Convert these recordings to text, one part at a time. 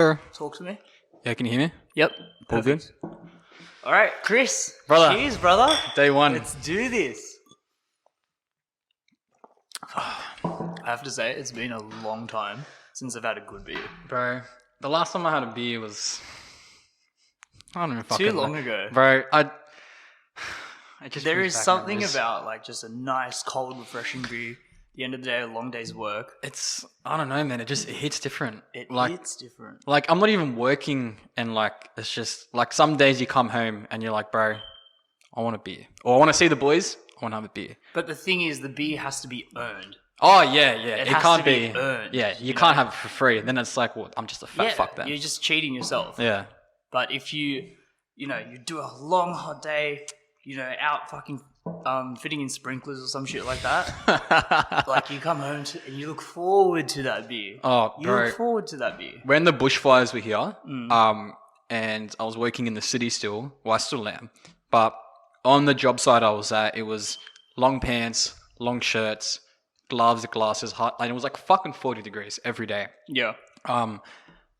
intro. Talk to me. Yeah, can you hear me? Yep. All good? All right, Chris. Brother. Cheers, brother. Day one. Let's do this. I have to say, it's been a long time since I've had a good beer. Bro, the last time I had a beer was... I don't know if I Too long ago. Bro, I just There brings is back something memories. about like just a nice, cold, refreshing beer. The end of the day, a long day's work. It's... I don't know, man. It hits different. It's different. Like, I'm not even working and, like, it's just... Like, some days you come home and you're like, bro, I want a beer. Or I want to see the boys. I want to have a beer. But the thing is, the beer has to be earned. Oh, yeah. It has can't to be earned, Yeah, you you can't know? have it for free. Then it's like, well, I'm just a fat fuck then. You're just cheating yourself. Yeah. But if you do a long hot day, out fucking fitting in sprinklers or some shit like that, like you come home and you look forward to that beer. Oh, You bro. look forward to that beer. When the bushfires were here, and I was working in the city still, well, I still am, but on the job site I was at, it was long pants, long shirts, gloves, glasses, hot, and it was like fucking 40 degrees every day. Yeah.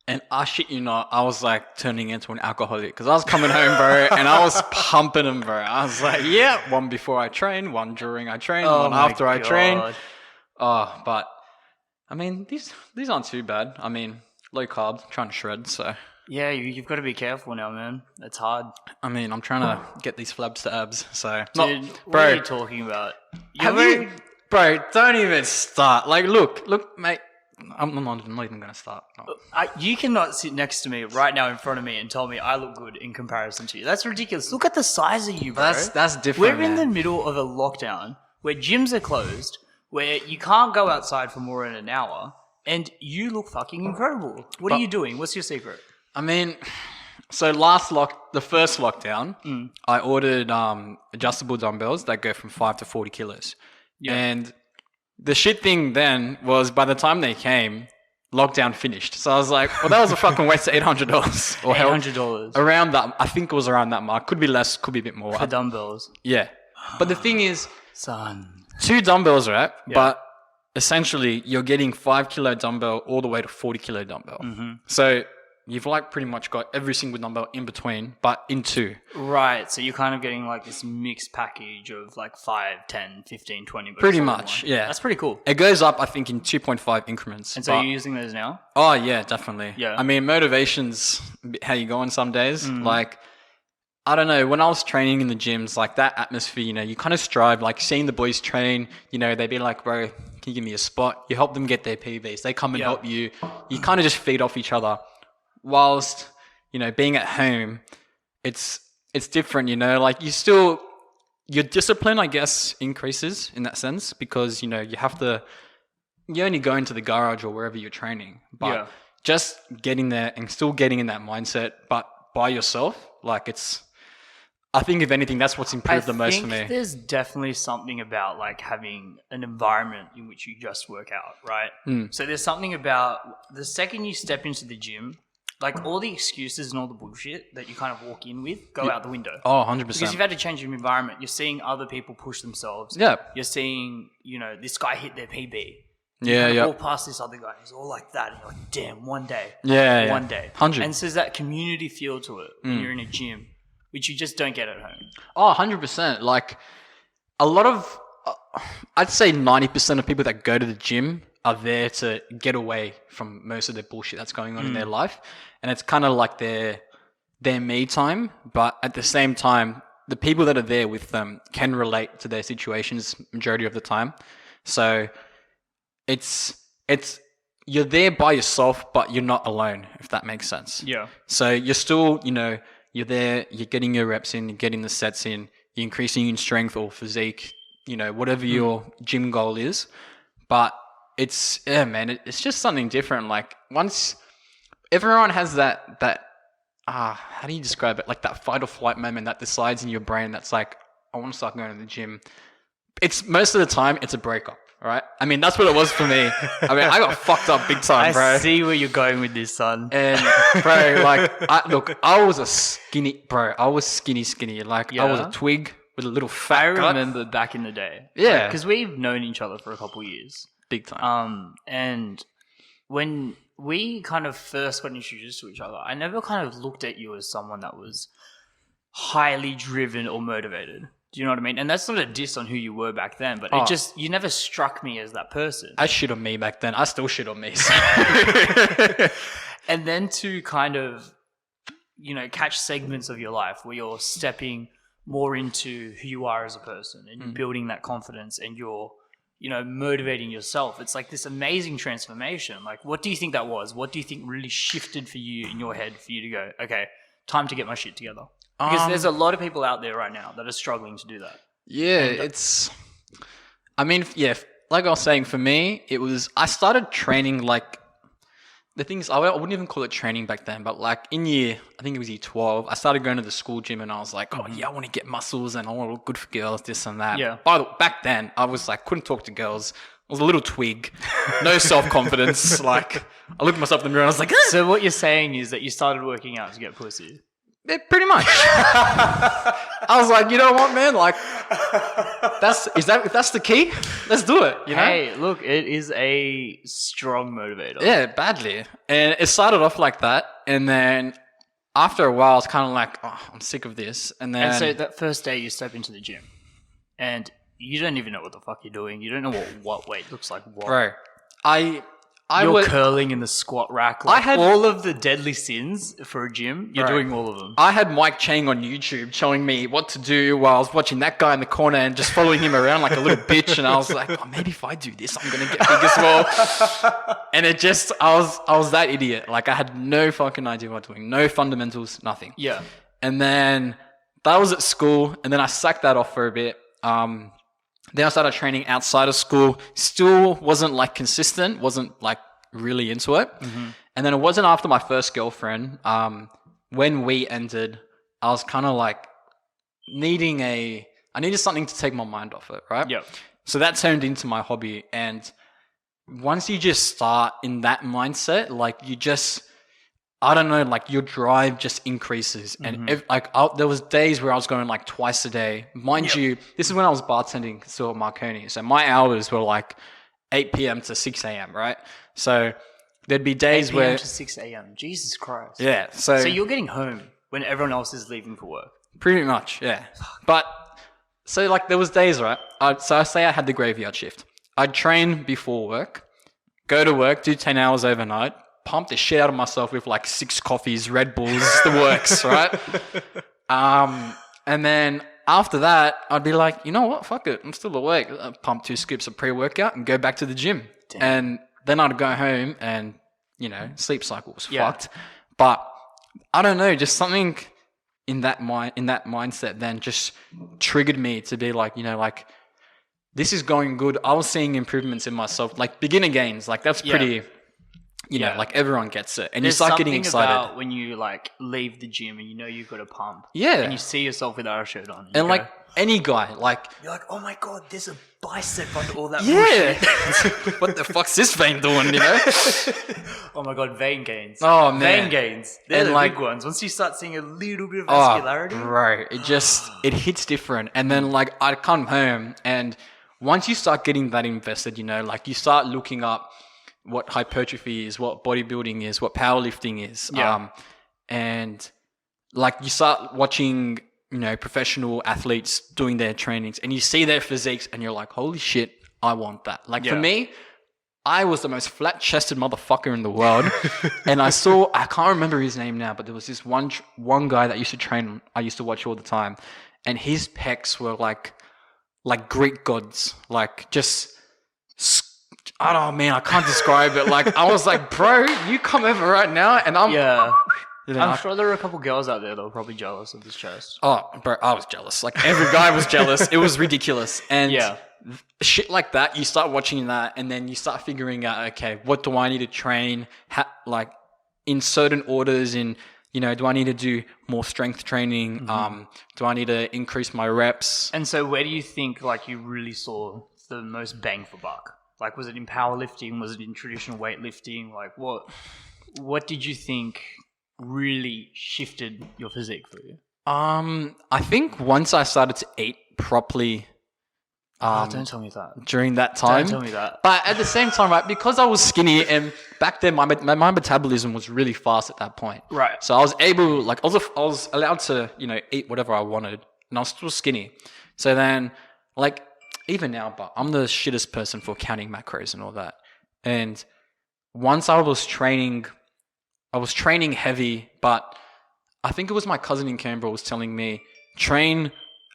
And I shit you not, I was like turning into an alcoholic because I was coming home, bro, and I was pumping them, bro. I was like, yeah, one before I train, one during I train, one after I train. Oh, but I mean, these aren't too bad. I mean, low carb, trying to shred, so. Yeah, you've got to be careful now, man. It's hard. I mean, I'm trying to get these flabs to abs, so. Dude, what are you talking about? Bro, don't even start. Like, look, mate. I'm not even going to start. No. You cannot sit next to me right now in front of me and tell me I look good in comparison to you. That's ridiculous. Look at the size of you, bro. That's different. We're in the middle of a lockdown where gyms are closed, where you can't go outside for more than an hour, and you look fucking incredible. What are you doing? What's your secret? I mean, so the first lockdown, I ordered adjustable dumbbells that go from 5 to 40 kilos. Yeah. And the shit thing then was by the time they came, lockdown finished. So I was like, well, that was a fucking waste of $800. Or $800. Around that, I think it was around that mark. Could be less, could be a bit more. For dumbbells. Yeah. But the thing is, son, 2 dumbbells, right? Yeah. But essentially, you're getting 5 kilo dumbbell all the way to 40 kilo dumbbell. Mm-hmm. So you've like pretty much got every single dumbbell in between, but in 2. Right, so you're kind of getting like this mixed package of like 5, 10, 15, 20. Pretty much, yeah. That's pretty cool. It goes up, I think, in 2.5 increments. And so you're using those now? Oh, yeah, definitely. Yeah. I mean, motivation's how you go on some days. Like, I don't know, when I was training in the gyms, like that atmosphere, you kind of strive, like seeing the boys train, they'd be like, bro, can you give me a spot? You help them get their PBs. They come and help you. You kind of just feed off each other. Whilst, being at home, it's different, like your discipline, I guess, increases in that sense because, you only go into the garage or wherever you're training, but just getting there and still getting in that mindset, but by yourself, like I think if anything, that's what's improved the most for me. There's definitely something about like having an environment in which you just work out, right? So there's something about the second you step into the gym, like all the excuses and all the bullshit that you kind of walk in with go out the window. Oh, 100%. Because you've had to change your environment. You're seeing other people push themselves. Yeah. You're seeing, this guy hit their PB. Yeah. Walk past this other guy. He's all like that. And you're like, damn, one day. Yeah. One day. 100. And so there's that community feel to it when you're in a gym, which you just don't get at home. Oh, 100%. Like a lot of, I'd say 90% of people that go to the gym are there to get away from most of the bullshit that's going on in their life. And it's kind of like their me time. But at the same time, the people that are there with them can relate to their situations majority of the time. So it's you're there by yourself, but you're not alone, if that makes sense. Yeah. So you're still, you're there, you're getting your reps in, you're getting the sets in, you're increasing in strength or physique, whatever your gym goal is. But it's just something different. Like once everyone has that how do you describe it? Like that fight or flight moment that decides in your brain that's like, I want to start going to the gym. It's most of the time it's a breakup, right? I mean, that's what it was for me. I mean, I got fucked up big time, bro. I see where you're going with this, son. And bro, like, I was a skinny, bro. I was skinny. Like, I was a twig with a little fat gut. I remember back in the day. Yeah. Because we've known each other for a couple of years. Big time. And when we kind of first got introduced to each other, I never kind of looked at you as someone that was highly driven or motivated. Do you know what I mean? And that's not a diss on who you were back then, but it just, you never struck me as that person. I shit on me back then. I still shit on me. So. And then to kind of, you know, catch segments of your life where you're stepping more into who you are as a person and you're building that confidence and you're, you know, motivating yourself. It's like this amazing transformation. Like, what do you think that was? What do you think really shifted for you in your head for you to go, okay, time to get my shit together? Because there's a lot of people out there right now that are struggling to do that. Yeah, like I was saying, for me, I started training like, the thing is, I wouldn't even call it training back then, but like I think it was year 12, I started going to the school gym and I was like, oh yeah, I want to get muscles and I want to look good for girls, this and that. Yeah. Back then, I was like, couldn't talk to girls. I was a little twig, no self-confidence. Like, I looked at myself in the mirror and I was like, So what you're saying is that you started working out to get pussy? Yeah, pretty much. I was like, you know what, man? Like, if that's the key, let's do it. You know? Hey, look, it is a strong motivator. Yeah, badly. And it started off like that, and then after a while, it's kind of like, oh, I'm sick of this. And so that first day, you step into the gym, and you don't even know what the fuck you're doing. You don't know what weight looks like. What? Bro, You're curling in the squat rack. Like, all of the deadly sins for a gym, you're doing all of them. I had Mike Chang on YouTube showing me what to do while I was watching that guy in the corner and just following him around like a little bitch. And I was like, oh, maybe if I do this, I'm going to get big as well. And it just, I was that idiot. Like, I had no fucking idea what I was doing. No fundamentals, nothing. Yeah. And then that was at school. And then I sacked that off for a bit. Then I started training outside of school. Still wasn't like consistent, wasn't like really into it. Mm-hmm. And then it wasn't after my first girlfriend. When we ended, I was kind of like I needed something to take my mind off it, right? Yep. So that turned into my hobby. And once you just start in that mindset, like you just, I don't know, like your drive just increases. And there was days where I was going like twice a day. Mind you, this is when I was bartending still at Marconi. So my hours were like 8 p.m. to 6 a.m., right? So there'd be days 8 p.m. where... to 6 a.m. Jesus Christ. Yeah. So you're getting home when everyone else is leaving for work. Pretty much, yeah. But so like there was days, right? So I say I had the graveyard shift. I'd train before work, go to work, do 10 hours overnight, pump the shit out of myself with like 6 coffees, Red Bulls, the works, right? And then after that, I'd be like, you know what? Fuck it. I'm still awake. I'd pump 2 scoops of pre-workout and go back to the gym. Damn. And then I'd go home and, you know, sleep cycle was fucked. But I don't know, just something in that mindset then just triggered me to be like, you know, like this is going good. I was seeing improvements in myself, like beginner gains. Like that's pretty... You know, like everyone gets it. And you start getting excited. About when you like leave the gym and you know you've got a pump. Yeah. And you see yourself without a shirt on. And like any guy, like... You're like, oh my God, there's a bicep under all that bullshit. What the fuck's this vein doing, you know? Oh my God, vein gains. Oh man. Vein gains. They're the big ones. Once you start seeing a little bit of vascularity. Oh, bro. It hits different. And then like I'd come home and once you start getting that invested, you know, like you start looking up what hypertrophy is, what bodybuilding is, what powerlifting is. Yeah. And like you start watching, you know, professional athletes doing their trainings and you see their physiques and you're like, holy shit, I want that. Like for me, I was the most flat-chested motherfucker in the world. And I can't remember his name now, but there was this one guy that used to train, I used to watch all the time. And his pecs were like Greek gods, like just... I don't know, man, I can't describe it. Like, I was like, bro, you come over right now and I'm... Yeah. You know, I'm sure there are a couple girls out there that were probably jealous of this chest. Oh, bro, I was jealous. Like, every guy was jealous. It was ridiculous. And shit like that, you start watching that and then you start figuring out, okay, what do I need to train? Like, in certain orders, you know, do I need to do more strength training? Mm-hmm. Do I need to increase my reps? And so where do you think, like, you really saw the most bang for buck? Like, was it in powerlifting? Was it in traditional weightlifting? Like, what did you think really shifted your physique for you? I think once I started to eat properly, Don't tell me that. during that time. Don't tell me that. But at the same time, right, because I was skinny and back then my metabolism was really fast at that point. Right. So I was able, like, I was allowed to, eat whatever I wanted, and I was still skinny. So then, like, even now, but I'm the shittest person for counting macros and all that. And once I was training heavy, but I think it was my cousin in Canberra was telling me, train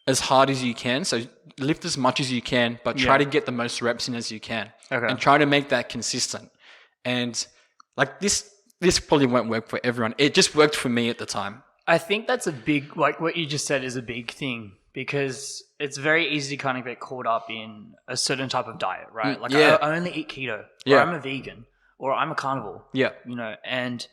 as hard as you can. So lift as much as you can, but try to get the most reps in as you can. Okay. And try to make that consistent. And like this probably won't work for everyone. It just worked for me at the time. I think that's a big, like what you just said is a big thing, because it's very easy to kind of get caught up in a certain type of diet, right? Like I only eat keto, or I'm a vegan, or I'm a carnivore. Yeah. And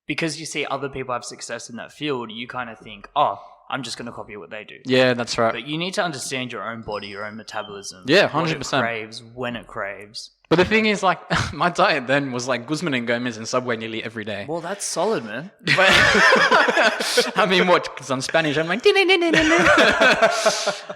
because you see other people have success in that field, you kind of think, oh, I'm just going to copy what they do. Yeah, that's right. But you need to understand your own body, your own metabolism. Yeah, 100%. What it craves, when it craves. But the thing is, like, my diet then was like Guzman and Gomez and Subway nearly every day. Well, that's solid, man. I mean, what? Because I'm Spanish. I'm like...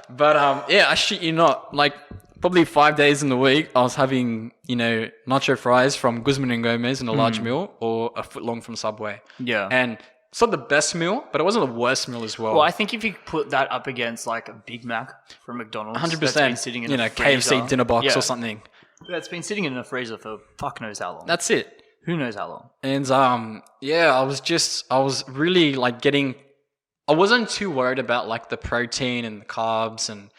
But, I shit you not. Like, probably 5 days in the week, I was having, nacho fries from Guzman and Gomez in a large meal, or a foot long from Subway. Yeah. And it's not the best meal, but it wasn't the worst meal as well. Well, I think if you put that up against like a Big Mac from McDonald's, 100%. that's been sitting in a freezer, KFC dinner box or something. That's been sitting in a freezer for fuck knows how long. That's it. Who knows how long? And I was really like I wasn't too worried about like the protein and the carbs and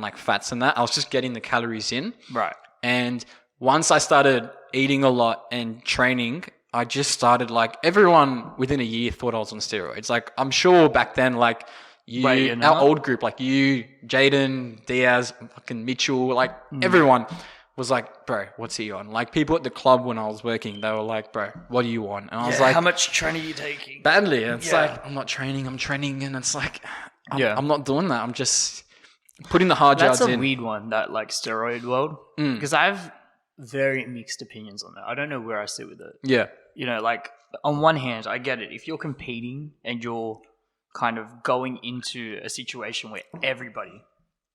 like fats and that. I was just getting the calories in. Right. And once I started eating a lot and training, I just started like everyone within a year thought I was on steroids. Like I'm sure back then, like our old group, like you, Jaden, Diaz, fucking Mitchell, like everyone was like, bro, what's he on? Like people at the club when I was working, they were like, bro, what do you want? And I was like, how much training are you taking? Badly. And it's like, I'm not training, I'm training. And it's like, I'm not doing that. I'm just putting the hard yards in. That's a weird one, that like steroid world. Because I have very mixed opinions on that. I don't know where I sit with it. Yeah. Like on one hand, I get it. If you're competing and you're kind of going into a situation where everybody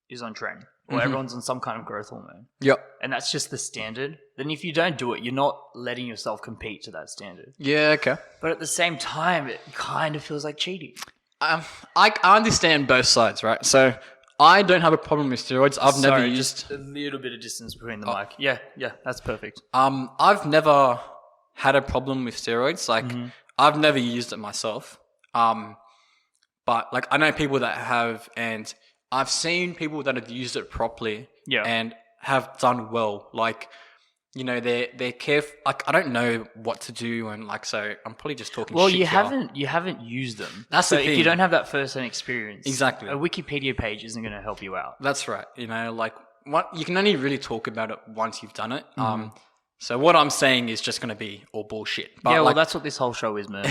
is on training or everyone's on some kind of growth hormone. Yep. And that's just the standard. Then if you don't do it, you're not letting yourself compete to that standard. Yeah, okay. But at the same time, it kind of feels like cheating. I understand both sides, right? So I don't have a problem with steroids. I've never used... just a little bit of distance between the mic. Yeah, that's perfect. I've never had a problem with steroids. Like, I've never used it myself. But, like, I know people that have, and I've seen people that have used it properly and have done well. Like, they're careful. Like, I don't know what to do, and, like, so I'm probably just talking shit. Well, you haven't used them. That's the thing. If you don't have that first-hand experience, exactly, a Wikipedia page isn't going to help you out. That's right. Like, what you can only really talk about it once you've done it. So what I'm saying is just going to be all bullshit. But well, that's what this whole show is, man.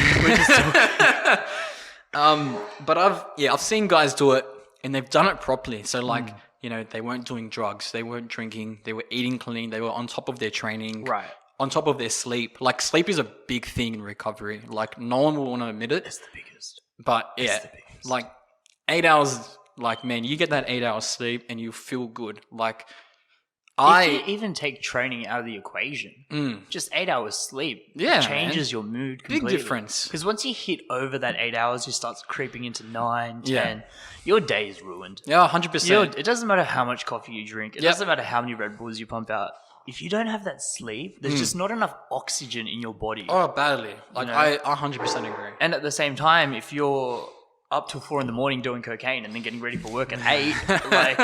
But I've seen guys do it and they've done it properly. So like, they weren't doing drugs, they weren't drinking, they were eating clean, they were on top of their training, right? On top of their sleep. Like sleep is a big thing in recovery. Like no one will want to admit it. It's the biggest. But like 8 hours, like man, you get that 8 hours sleep and you feel good. Like if you even take training out of the equation, just 8 hours sleep changes your mood completely. Big difference. Because once you hit over that 8 hours, you start creeping into 9, 10. Your day is ruined. Yeah, 100%. It doesn't matter how much coffee you drink. It doesn't matter how many Red Bulls you pump out. If you don't have that sleep, there's just not enough oxygen in your body. Oh, badly. Like I 100% agree. And at the same time, if you're up till 4 a.m. doing cocaine and then getting ready for work at 8, like,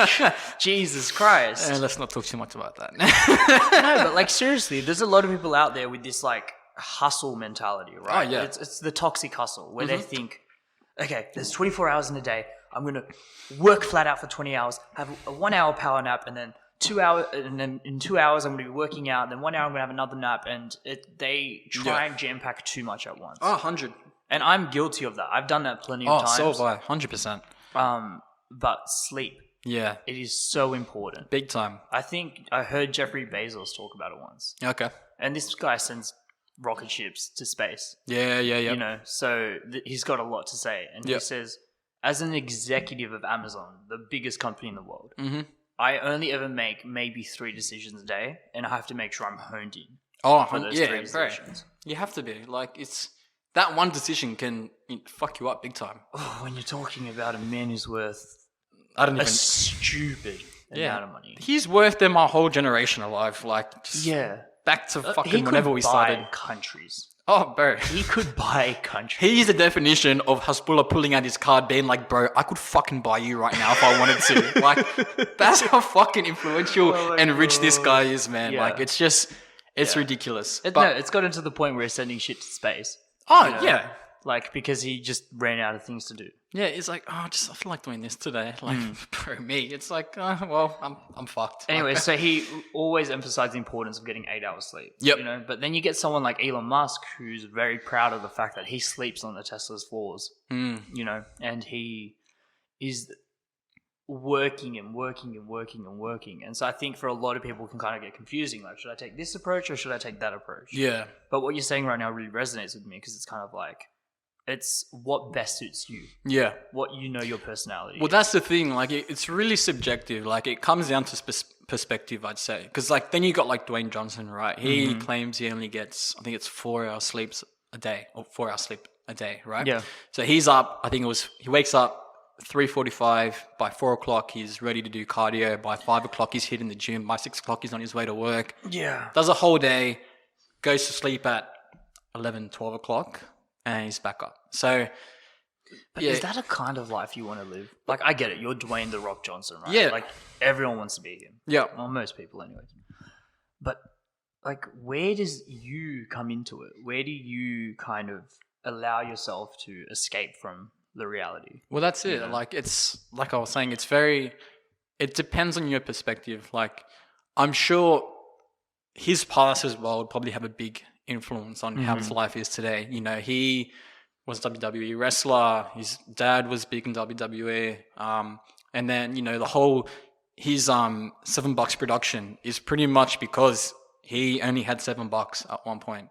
Jesus Christ. Let's not talk too much about that. No, but like seriously, there's a lot of people out there with this like hustle mentality, right? Oh, yeah. It's the toxic hustle where they think, okay, there's 24 hours in a day. I'm going to work flat out for 20 hours, have a 1 hour power nap, and then 2 hours, and then in 2 hours I'm going to be working out, and then 1 hour I'm going to have another nap, and they try and jam pack too much at once. Oh, 100. And I'm guilty of that. I've done that plenty of times. Oh, so have I. 100%. But sleep. Yeah. It is so important. Big time. I think I heard Jeffrey Bezos talk about it once. Okay. And this guy sends rocket ships to space. Yeah. So he's got a lot to say. And he says, as an executive of Amazon, the biggest company in the world, I only ever make maybe 3 decisions a day, and I have to make sure I'm honed in for those 3 decisions. You have to be. Like, it's... That one decision can fuck you up big time. Oh, when you're talking about a man who's worth I don't a even... stupid amount of money. He's worth them our whole generation alive. Like, just back to fucking whenever we started. He could buy countries. Oh, bro. He could buy countries. He's the definition of Hasbulla pulling out his card being like, bro, I could fucking buy you right now if I wanted to. Like, that's how fucking influential and rich this guy is, man. Yeah. Like, it's just, it's ridiculous. It's gotten to the point where he's sending shit to space. Oh, yeah. Like, because he just ran out of things to do. Yeah, it's like, I feel like doing this today. Like, bro, me. It's like, well, I'm fucked. Anyway, so he always emphasized the importance of getting 8 hours sleep. Yep. You know, but then you get someone like Elon Musk who's very proud of the fact that he sleeps on the Tesla's floors. You know, and he is working and working and working and working. And so I think for a lot of people it can kind of get confusing. Like, should I take this approach or should I take that approach? Yeah. But what you're saying right now really resonates with me because it's kind of like, it's what best suits you. Yeah. What you know your personality Well, is. that's the thing. Like, it's really subjective. Like, it comes down to perspective, I'd say. Because, like, then you got, like, Dwayne Johnson, right? He claims he only gets, I think it's 4 hours sleep a day. Or 4 hours sleep a day, right? Yeah. So he's up, I think he wakes up 3:45. By 4 o'clock, he's ready to do cardio. By 5 o'clock, he's hitting the gym. By 6 o'clock, he's on his way to work. Yeah. Does a whole day, goes to sleep at 11, 12 o'clock. And he's back up. So, But is that a kind of life you want to live? Like, I get it. You're Dwayne The Rock Johnson, right? Yeah. Like, everyone wants to be him. Yeah. Well, most people anyway. But, like, where does you come into it? Where do you kind of allow yourself to escape from the reality? Well, that's it. You know? Like, it's like I was saying, it depends on your perspective. Like, I'm sure his past as well would probably have a big influence on how his life is today. You know, he was a WWE wrestler. His dad was big in WWE. And then, you know, his $7 production is pretty much because he only had $7 at one point.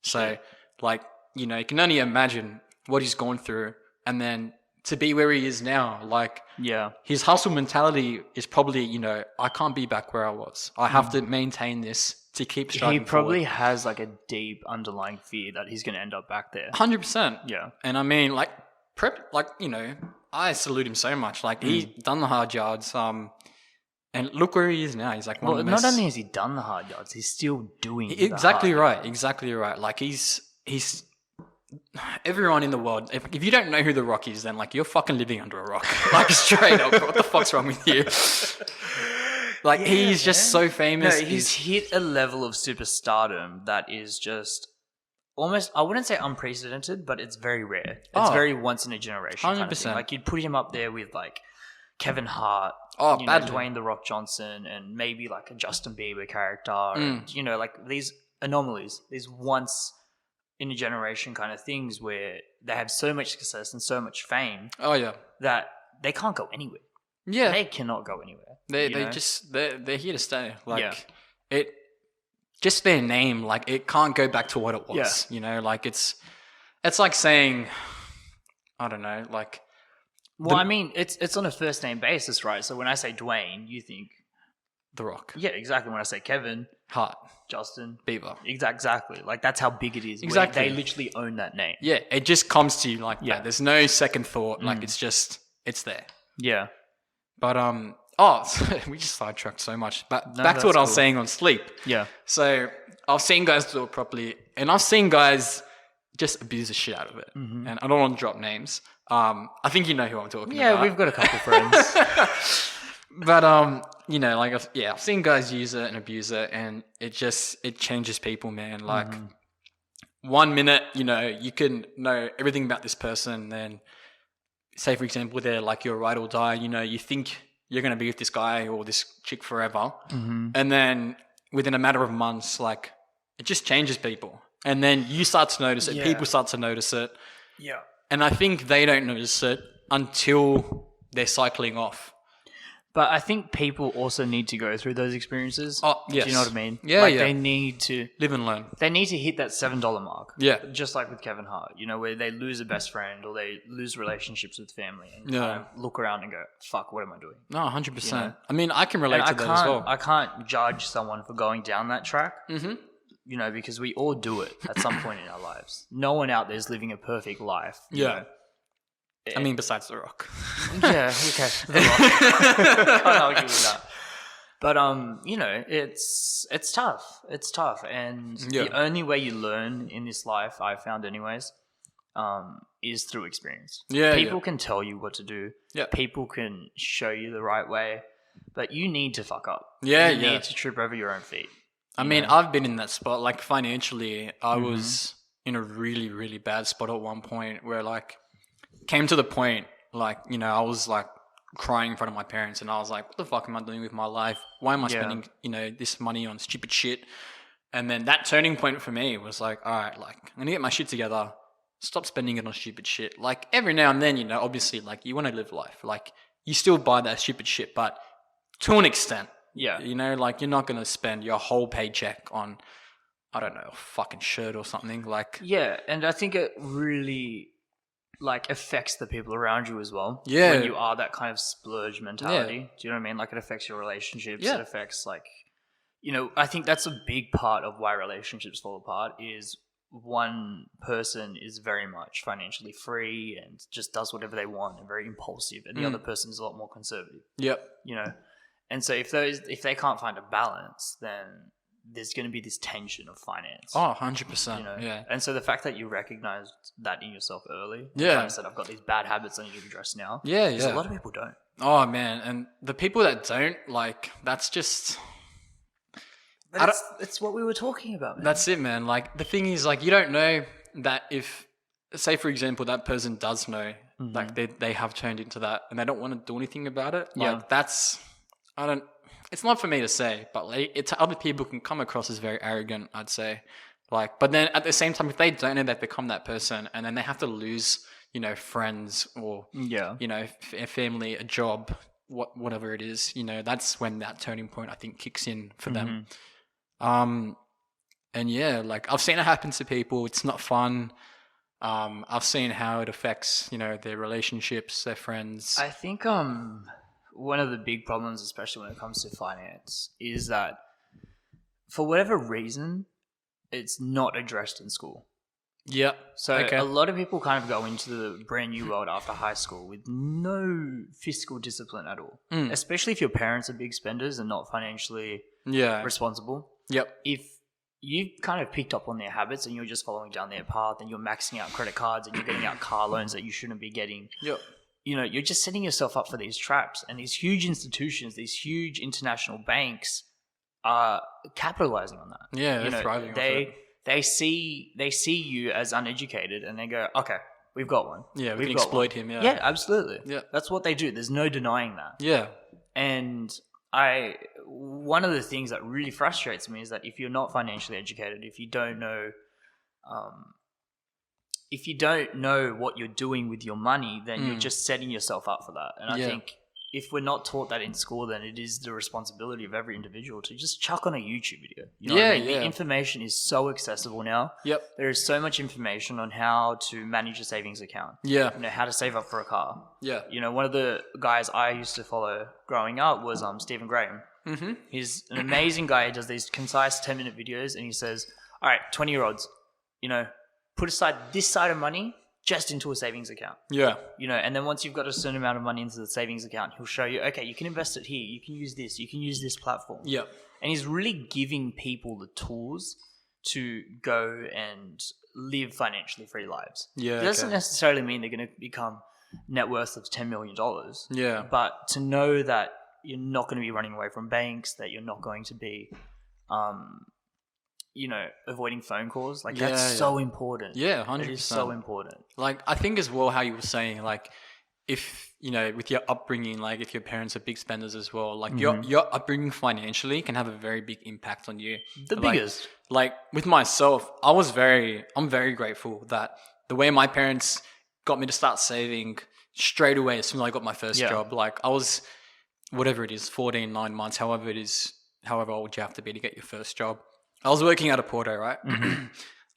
So, like, you know, you can only imagine what he's gone through. And then to be where he is now, like, his hustle mentality is probably, you know, I can't be back where I was. I have to maintain this to keep striving He probably forward. has, like, a deep underlying fear that he's going to end up back there. 100%. Yeah. And I mean, like, you know, I salute him so much. Like, he's done the hard yards. And look where he is now. He's like one of the most... Not only has he done the hard yards, he's still doing Exactly the hard right. yards. Exactly right. Like, he's everyone in the world. If you don't know who The Rock is, then, like, you're fucking living under a rock. Like, straight up. What the fuck's wrong with you? Like, he's just so famous. No, he's hit a level of superstardom that is just almost, I wouldn't say unprecedented, but it's very rare. It's very once in a generation kind of 100%. thing. Like, you'd put him up there with, like, Kevin Hart, Oh, you know, badly. Dwayne The Rock Johnson, and maybe, like, a Justin Bieber character. And, you know, like, these anomalies, these once in a generation kind of things where they have so much success and so much fame Oh, yeah. that they can't go anywhere. Yeah. They cannot go anywhere. They're here to stay. Like, it, just their name, like, it can't go back to what it was. You know, like, it's like saying, I don't know, like. Well, I mean, it's on a first name basis, right? So when I say Dwayne, you think The Rock. Yeah, exactly. When I say Kevin, Hart. Justin, Bieber. Exactly. Like, that's how big it is. Exactly. They literally own that name. Yeah, it just comes to you like that. There's no second thought. Like, it's there. Yeah. But we just sidetracked so much. But No, back to what I was cool. saying on sleep. Yeah. So I've seen guys do it properly, and I've seen guys just abuse the shit out of it. And I don't want to drop names. I think you know who I'm talking about. Yeah, we've got a couple friends. But you know, like, I've seen guys use it and abuse it, and it changes people, man. Like, 1 minute, you know, you can know everything about this person, then say, for example, they're like your ride or die, you know, you think you're going to be with this guy or this chick forever. And then within a matter of months, like, it just changes people. And then you start to notice it. People start to notice it. Yeah. And I think they don't notice it until they're cycling off. But I think people also need to go through those experiences. Oh, yes. Do you know what I mean? Yeah, like yeah. They need to Live and learn. They need to hit that $7 mark. Yeah. Just like with Kevin Hart, where they lose a best friend or they lose relationships with family and kind of look around and go, fuck, what am I doing? No, 100%. I mean, I can relate to that as well. I can't judge someone for going down that track. Mm-hmm. Because we all do it at some point in our lives. No one out there is living a perfect life. You know? I mean, besides The Rock. Yeah, okay. The Rock. Can't argue with that. But it's tough. It's tough, and the only way you learn in this life, I've found, anyways, is through experience. People can tell you what to do. Yeah. People can show you the right way, but you need to fuck up. You need to trip over your own feet. I mean, I've been in that spot. Like, financially, I was in a really, really bad spot at one point where, like, came to the point, like, I was, like, crying in front of my parents, and I was like, what the fuck am I doing with my life? Why am I spending, this money on stupid shit? And then that turning point for me was like, all right, like, I'm gonna get my shit together, stop spending it on stupid shit. Like, every now and then, obviously, like, you want to live life. Like, you still buy that stupid shit, but to an extent. Yeah. Like, you're not gonna spend your whole paycheck on, I don't know, a fucking shirt or something. Like, yeah, and I think it really, like, affects the people around you as well. Yeah. When you are that kind of splurge mentality. Yeah. Do you know what I mean? Like, it affects your relationships. Yeah. It affects, like, I think that's a big part of why relationships fall apart is one person is very much financially free and just does whatever they want and very impulsive, and the other person is a lot more conservative. Yep. And so if they can't find a balance, then there's going to be this tension of finance. Oh, 100%. Yeah. And so the fact that you recognized that in yourself early, yeah, said, I've got these bad habits I need to address now. Yeah, because a lot of people don't. Oh man, and the people that don't, like, that's just. It's what we were talking about, man. That's it, man. Like, the thing is, like, you don't know that if, say for example, that person does know, like, they have turned into that, and they don't want to do anything about it. Like, it's not for me to say, but, like, other people can come across as very arrogant, I'd say. Like, but then at the same time, if they don't know, they've become that person, and then they have to lose, friends or, family, a job, whatever it is, that's when that turning point, I think, kicks in for them. And yeah, like, I've seen it happen to people. It's not fun. I've seen how it affects, their relationships, their friends. I think, one of the big problems, especially when it comes to finance, is that for whatever reason, it's not addressed in school. Yep. So a lot of people kind of go into the brand new world after high school with no fiscal discipline at all, especially if your parents are big spenders and not financially responsible. Yep. If you've kind of picked up on their habits and you're just following down their path and you're maxing out credit cards and you're getting out car loans that you shouldn't be getting. Yep. You're just setting yourself up for these traps, and these huge institutions, these huge international banks are capitalizing on that. Yeah, they're thriving. They see you as uneducated, and they go, okay, we've got one. Yeah, we can exploit him. Yeah, yeah, absolutely. Yeah, that's what they do. There's no denying that. Yeah, and one of the things that really frustrates me is that if you're not financially educated, if you don't know what you're doing with your money, then you're just setting yourself up for that. And I think if we're not taught that in school, then it is the responsibility of every individual to just chuck on a YouTube video. You know what I mean? The information is so accessible now. Yep. There is so much information on how to manage a savings account. Yeah. How to save up for a car. Yeah. One of the guys I used to follow growing up was Stephen Graham. Mm-hmm. He's an amazing guy. He does these concise 10-minute videos, and he says, all right, 20-year-olds, put aside this side of money just into a savings account. Yeah. And then once you've got a certain amount of money into the savings account, he'll show you, okay, you can invest it here. You can use this platform. Yeah. And he's really giving people the tools to go and live financially free lives. Yeah. It doesn't necessarily mean they're going to become net worth of $10 million. Yeah. But to know that you're not going to be running away from banks, that you're not going to be, avoiding phone calls. Like, that's so important. Yeah, 100%. It is so important. Like, I think as well how you were saying, like, if, with your upbringing, like, if your parents are big spenders as well, like, your upbringing financially can have a very big impact on you. The biggest. Like, with myself, I'm very grateful that the way my parents got me to start saving straight away as soon as I got my first job. Like, I was whatever it is, 14, 9 months, however it is, however old you have to be to get your first job. I was working at a Porto, right?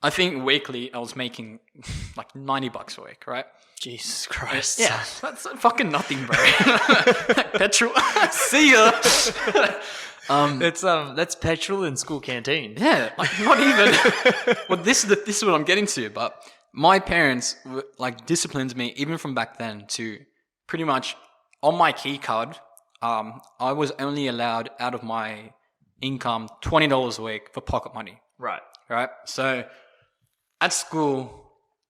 I think weekly I was making like $90 a week, right? Jesus Christ. Yeah, that's fucking nothing, bro. Petrol. See ya. That's petrol in school canteen. Yeah, like not even. Well, this is what I'm getting to. But my parents like disciplined me even from back then to pretty much on my key card. I was only allowed out of my income $20 a week for pocket money. Right. So at school,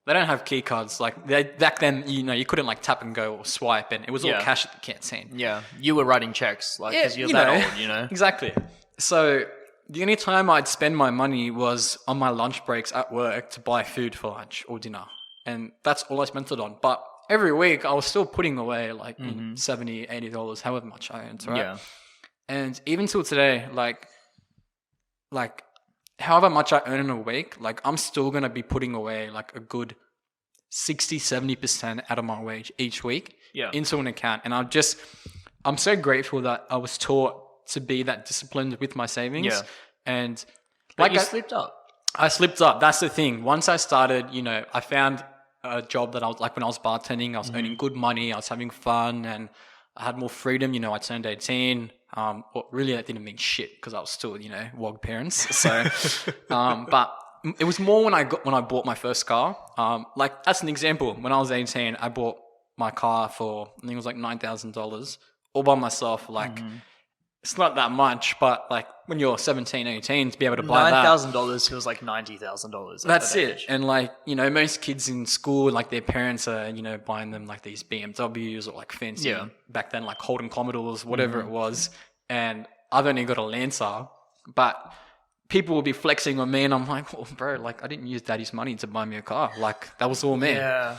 they don't have key cards. Like back then, you couldn't like tap and go or swipe, and it was all cash at the canteen. Yeah, you were writing checks, like because you're that old, Exactly. So the only time I'd spend my money was on my lunch breaks at work to buy food for lunch or dinner, and that's all I spent it on. But every week, I was still putting away like $70, $80, however much I earned, right? Yeah. And even till today, like however much I earn in a week, like I'm still going to be putting away like a good 60, 70% out of my wage each week into an account. And I'm so grateful that I was taught to be that disciplined with my savings. Yeah. And but you slipped up. I slipped up. That's the thing. Once I started, I found a job that I was like when I was bartending, I was earning good money. I was having fun and I had more freedom. I turned 18. Well, really, that didn't mean shit because I was still, wog parents. So, but it was more when I bought my first car. Like that's an example. When I was 18, I bought my car for I think it was like $9,000 all by myself. Like it's not that much, but like when you're 17, 18, to be able to buy that $9,000 feels like $90,000. That's it. Age. And like most kids in school, like their parents are buying them like these BMWs or like fancy back then like Holden Commodores, whatever it was. And I've only got a Lancer, but people will be flexing on me, and I'm like, well, bro, like I didn't use daddy's money to buy me a car. Like that was all me. Yeah.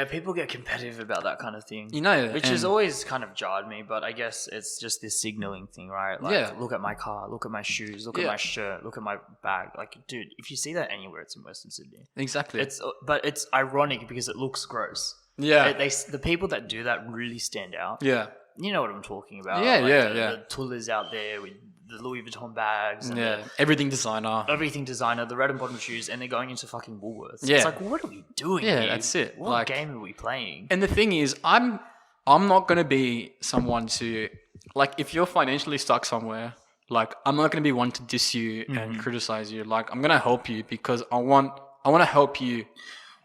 People get competitive about that kind of thing, which has always kind of jarred me. But I guess it's just this signaling thing, right? Like, look at my car, look at my shoes, look at my shirt, look at my bag. Like, dude, if you see that anywhere, it's in Western Sydney. Exactly. But it's ironic because it looks gross. Yeah. The people that do that really stand out. Yeah. You know what I'm talking about. The Tullers out there with the Louis Vuitton bags. And everything designer. The red and bottom shoes, and they're going into fucking Woolworths. Yeah. It's like, what are we doing here? That's it. What game are we playing? And the thing is, I'm not going to be someone to, like, if you're financially stuck somewhere, like, I'm not going to be one to diss you and criticize you. Like, I'm going to help you because I want to help you.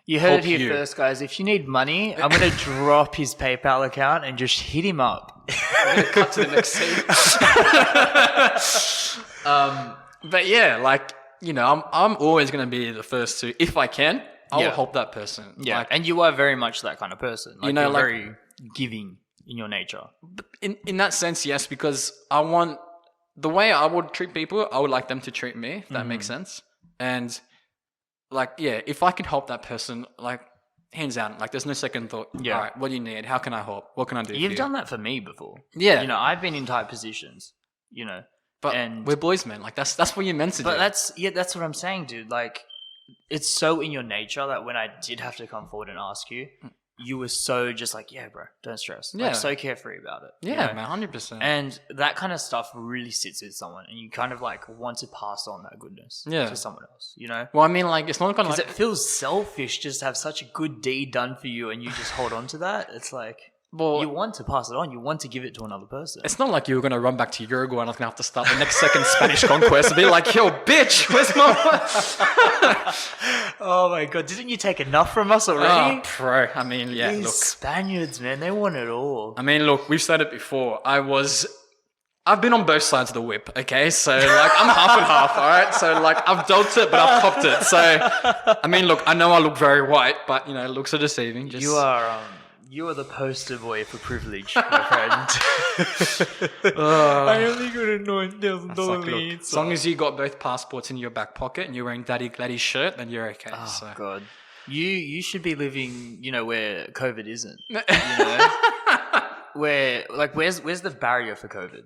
You heard it here first, guys. If you need money, I'm going to drop his PayPal account and just hit him up. I'm going to cut to the next scene. But yeah, like, I'm always going to be the first to, if I can, I will help that person. Yeah, like, and you are very much that kind of person. Like, you're very giving in your nature. In that sense, yes, because I want, the way I would treat people, I would like them to treat me, if that makes sense. And like, if I can help that person, like, hands down, like, there's no second thought. Yeah. All right, what do you need? How can I help? What can I do? You've done that for me before. Yeah. I've been in tight positions, But we're boys, man. Like, that's what you're meant to do. But that's what I'm saying, dude. Like, it's so in your nature that when I did have to come forward and ask you, you were so just like, yeah, bro, don't stress. Like, so carefree about it. Yeah, man, 100%. And that kind of stuff really sits with someone, and you kind of like want to pass on that goodness to someone else, Well, I mean, like, it's not kind of because it feels selfish just to have such a good deed done for you, and you just hold on to that. It's like, you want to pass it on. You want to give it to another person. It's not like you were going to run back to Uruguay and I was going to have to start the next second Spanish conquest and be like, yo, bitch, where's my... Oh, my God. Didn't you take enough from us already? Oh, bro. I mean, These Spaniards, man, they want it all. I mean, look, we've said it before. I've been on both sides of the whip, okay? So, like, I'm half and half, all right? So, like, I've dealt it, but I've copped it. So, I mean, look, I know I look very white, but, looks are deceiving. You are the poster boy for privilege, my friend. I only got a $9,000. As long as you got both passports in your back pocket and you're wearing Daddy Gladdy's shirt, then you're okay. Oh, God. You should be living, where COVID isn't. Where, like, where's the barrier for COVID?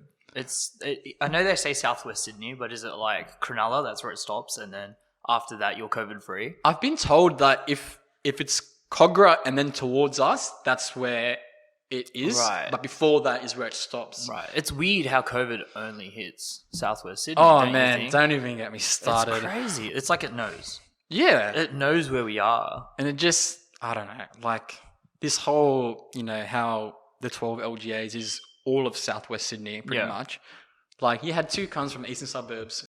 I know they say Southwest Sydney, but is it like Cronulla? That's where it stops, and then after that, you're COVID free? I've been told that if it's Cogra and then towards us, that's where it is. Right. But before that is where it stops. Right. It's weird how COVID only hits Southwest Sydney. Oh, don't you man. think? Don't even get me started. It's crazy. It's like it knows. Yeah. It knows where we are. And it just, I don't know, like this whole, how the 12 LGAs is all of Southwest Sydney pretty much. Like you had two cunts from the eastern suburbs